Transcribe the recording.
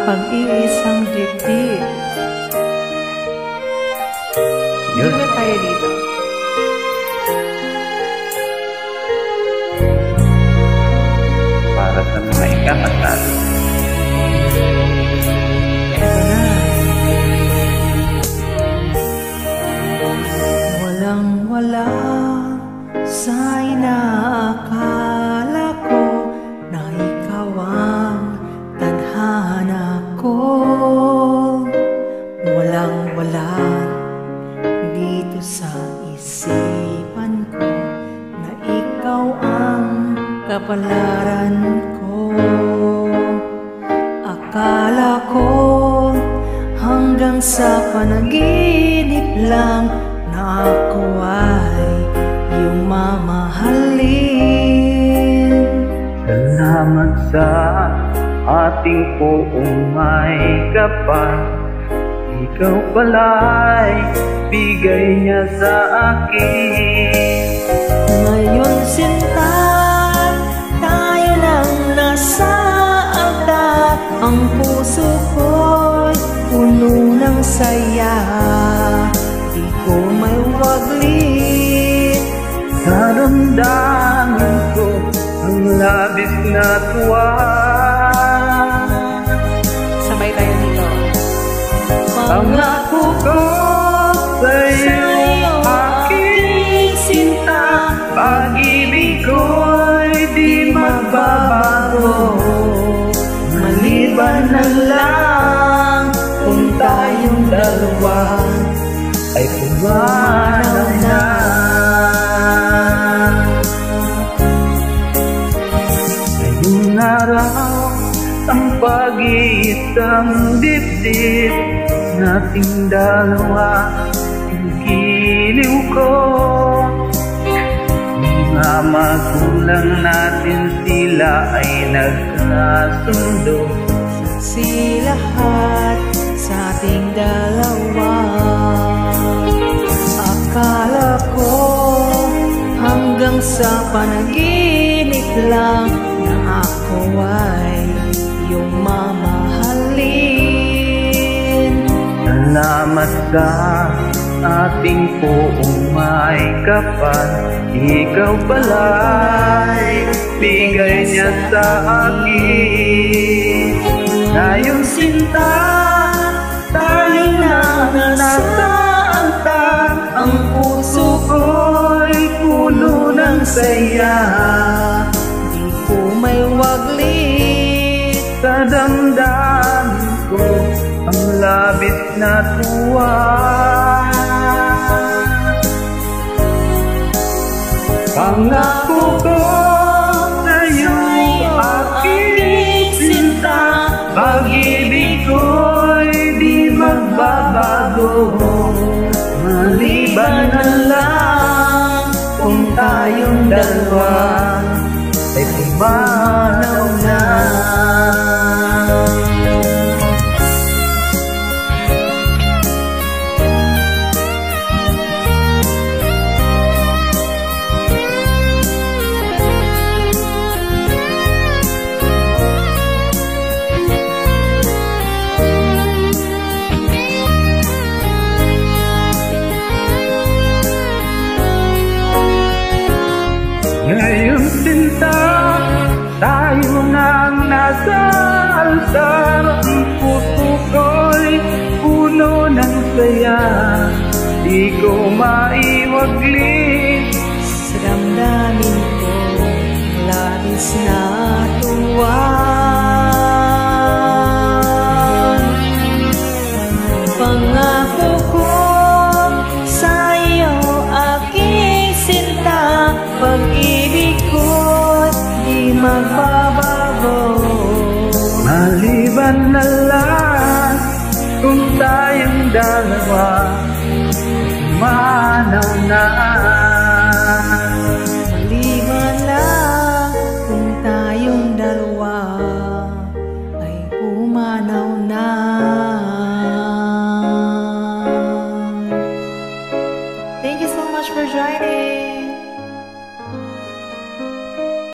pag-iisang dibdib. Yun. Hindi tayo dito. Para sa mga ikakasal. Ito na. Walang-wala sa inaakala ko na ikaw ang tadhana ko. Walang-wala dito sa isipan ko na ikaw ang kapalaran ko. Akala ko hanggang sa panaginip lang na ako ay iyong mamahalin. Salamat sa ating poong may kapal. Ikaw pala'y bigay niya sa akin. Ngayon sinta, tayo nang nasa agdat. Ang puso ko'y puno ng saya. Di ko may waglit. Sa damdamin ko ang labis na tuwa. Sabay tayo dito. Pangako ko sa'yo, aking sinta, pag-ibig ko'y di magbabago. Maliban na lang kung tayong dalawa ay pumanaw na. Ngayong araw ang pag-iisang dibdib nating dalawa, ang giliw ko. Mga magulang natin, sila ay nagkasundo. Saksi lahat sa ating dalawa. Akala ko hanggang sa panaginip lang na ako ay iyong mamahalin. Salamat sa ating poong may kapal. Ikaw pala'y bigay niya sa akin. Ngayong sinta, tayo na nasa antag. Ang puso ko'y puno ng saya. Di ko may waglit. Sa damdamin ko ang labis na tuwa. Pangako ko sa'yo, aking sinta, pag-ibig ko'y di magbabago. Maliban na lang kung tayong dalawa ay pumanaw na. Ngayong sinta, tayo nang nasa altar. Ang puso ko'y puno ng saya. Di ko maiwaglit. Sa damdamin ko labis na tuwa. Pangako ko sa iyo, aking sinta, pag-ibig ko di magbabago. Maliban na lang kung tayong dalawa, manaw na.